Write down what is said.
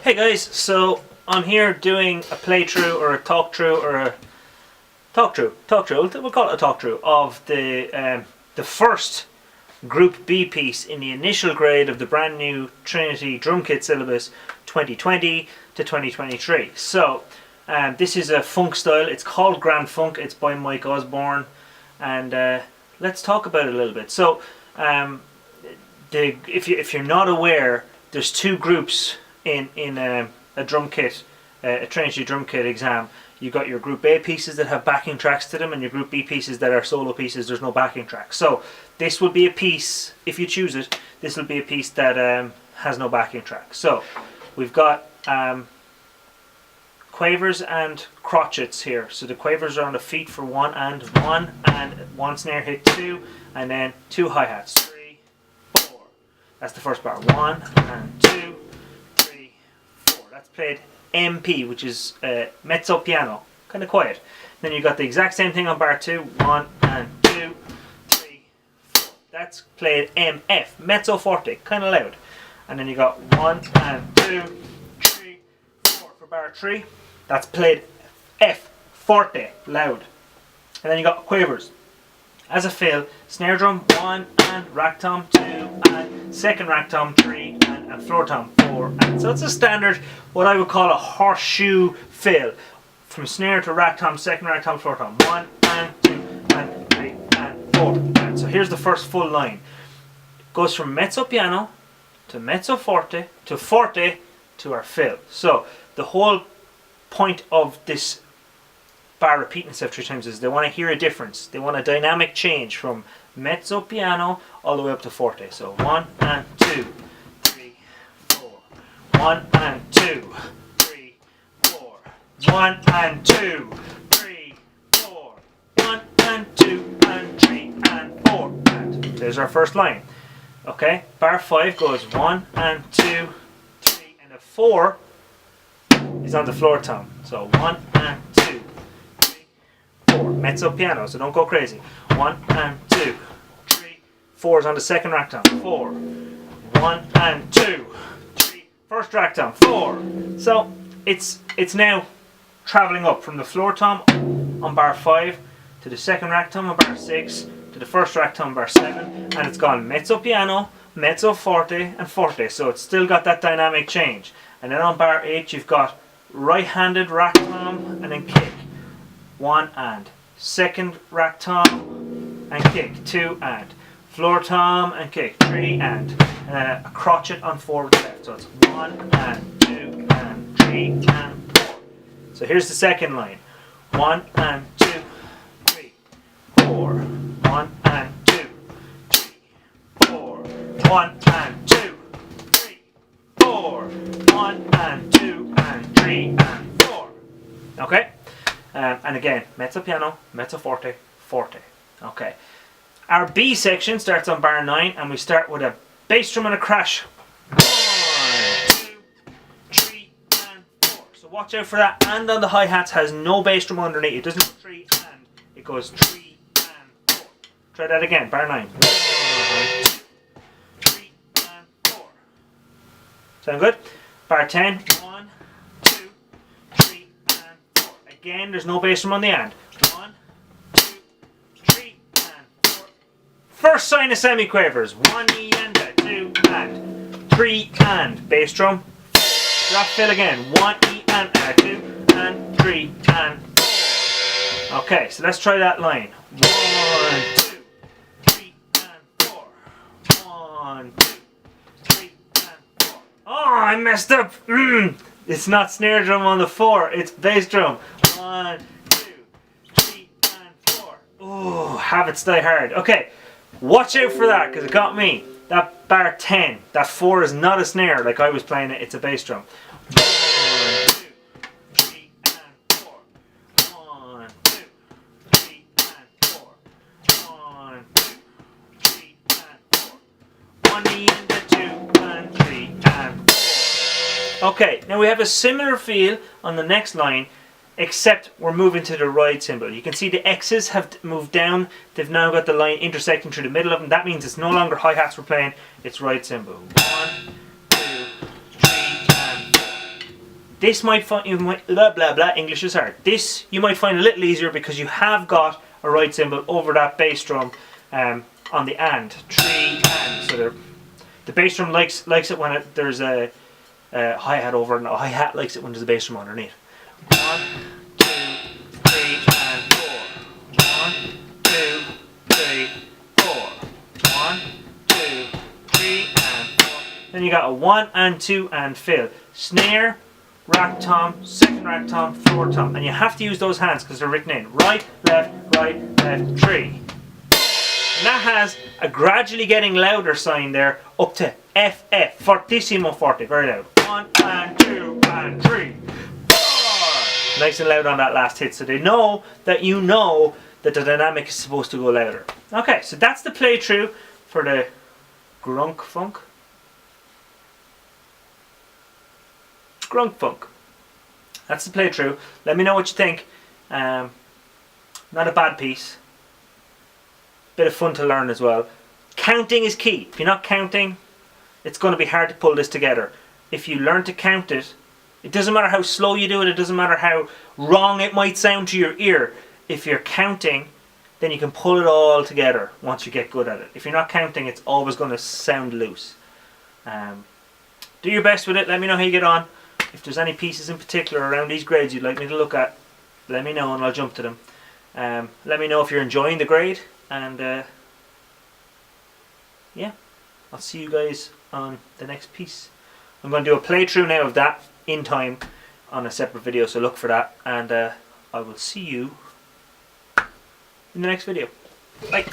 Hey guys, so I'm here doing a playthrough or a talkthrough or a talkthrough. We'll call it a talkthrough of the first Group B piece in the initial grade of the brand new Trinity drum kit syllabus 2020 to 2023. So this is a funk style. It's called Grand Funk. It's by Mike Osborne, and let's talk about it a little bit. So if you're not aware, there's two groups in a drum kit, a Trinity drum kit exam. You've got your Group A pieces that have backing tracks to them, and your Group B pieces that are solo pieces. There's no backing tracks. So this will be a piece, if you choose it, this will be a piece that has no backing track. So we've got quavers and crotchets here. So the quavers are on the feet for one and one snare hit two, and then two hi-hats, 3, 4. That's the first bar. 1 and 2, 3, 4. That's played MP, which is mezzo piano, kind of quiet. Then you got the exact same thing on bar 2, 1 and 2, 3, 4. That's played MF, mezzo forte, kind of loud. And then you got 1 and 2, 3, 4 for bar 3. That's played F, forte, loud. And then you got quavers. As a fill, snare drum 1 and rack tom 2 and second rack tom 3 and floor tom 4. And so it's a standard, what I would call a horseshoe fill. From snare to rack tom, second rack tom, floor tom. 1 and 2 and 3 and 4. And so here's the first full line. It goes from mezzo piano to mezzo forte to our fill. So the whole point of this bar repeating itself 3 times is they want to hear a difference. They want a dynamic change from mezzo piano all the way up to forte. So 1 and 2, 3, 4. 1 and 2, 3, 4. 1 and 2, 3, 4. 1 and 2 and 3 and 4. And there's our first line. Okay, bar 5 goes 1 and 2, 3, and the 4 is on the floor tom. So 1 and 2, 3, 4. Mezzo piano, so don't go crazy. 1 and 2, 3, 4 is on the second rack tom. 4, 1 and 2, 3. First rack tom. 4. So it's now traveling up from the floor tom on bar 5 to the second rack tom on bar 6 to the first rack tom bar 7, and it's gone mezzo piano, mezzo forte and forte. So it's still got that dynamic change. And then on bar 8 you've got right-handed rack tom and then kick. 1 and. Second rack tom and kick. 2 and. Floor tom and kick. 3 and then a crotchet on 4 with the left. So it's 1 and 2 and 3 and 4. So here's the second line. 1 and 2, 3, 4. 1 and 2, 3, 4. 1 and 2, 3, 4. 1 and 2 and 3 and 4. Okay? And again, mezzo piano, mezzo forte, forte. Okay. Our B section starts on bar 9, and we start with a bass drum and a crash. 1, 2, 3 and 4. So watch out for that. And on the hi-hats has no bass drum underneath. It doesn't go 3 and. It goes 3 and 4. Try that again. Bar 9. 1, 2, 3 and 4. Sound good? Bar 10. 1, 2, 3 and 4. Again, there's no bass drum on the end. 1, 2, 3 and 4. First sign of semi-quavers. 1 E and a 2 and 3 and. Bass drum. Drop fill again. 1 E and a 2 and 3 and 4. Okay, so let's try that line. 1, 2, 3 and 4. 1, 2, 3 and 4. Oh, I messed up. It's not snare drum on the 4. It's bass drum. 1, 2, 3 and 4. Oh, habits die hard. Okay, watch out for that because it got me. That bar 10, that 4 is not a snare like I was playing it. It's a bass drum. 1, 2, 3 and 4. 1, 2, 3 and 4. 1, 2, 3 and 4. 1 E and a 2 and 3 and 4. Okay, now we have a similar feel on the next line, except we're moving to the ride cymbal. You can see the X's have moved down. They've now got the line intersecting through the middle of them. That means it's no longer hi-hats we're playing, it's ride cymbal. 1, 2, 3 and 4. This might find you might blah blah blah. English is hard. This you might find a little easier because you have got a right cymbal over that bass drum on the and 3 and. So the bass drum likes it when there's a hi hat over, and a hi hat likes it when there's a bass drum underneath. 1, 2, 3, and 4. 1, 2, 3, 4. 1, 2, 3, and 4. Then you got a 1 and 2 and fill. Snare, rack tom, second rack tom, floor tom, and you have to use those hands because they're written in right, left, 3. And that has a gradually getting louder sign there up to FF, fortissimo forte, very loud. 1 and 2 and 3, 4. Nice and loud on that last hit, so they know that you know that the dynamic is supposed to go louder. Okay, so that's the play through for the Grunk Funk. Grunk Funk. That's the play through. Let me know what you think. Not a bad piece. Bit of fun to learn as well. Counting is key. If you're not counting, it's going to be hard to pull this together. If you learn to count it, it doesn't matter how slow you do it, it doesn't matter how wrong it might sound to your ear. If you're counting, then you can pull it all together once you get good at it. If you're not counting, it's always going to sound loose. Do your best with it. Let me know how you get on. If there's any pieces in particular around these grades you'd like me to look at, let me know and I'll jump to them. Let me know if you're enjoying the grade, and yeah, I'll see you guys on the next piece. I'm going to do a playthrough now of that in time on a separate video, so look for that, and I will see you in the next video. Bye.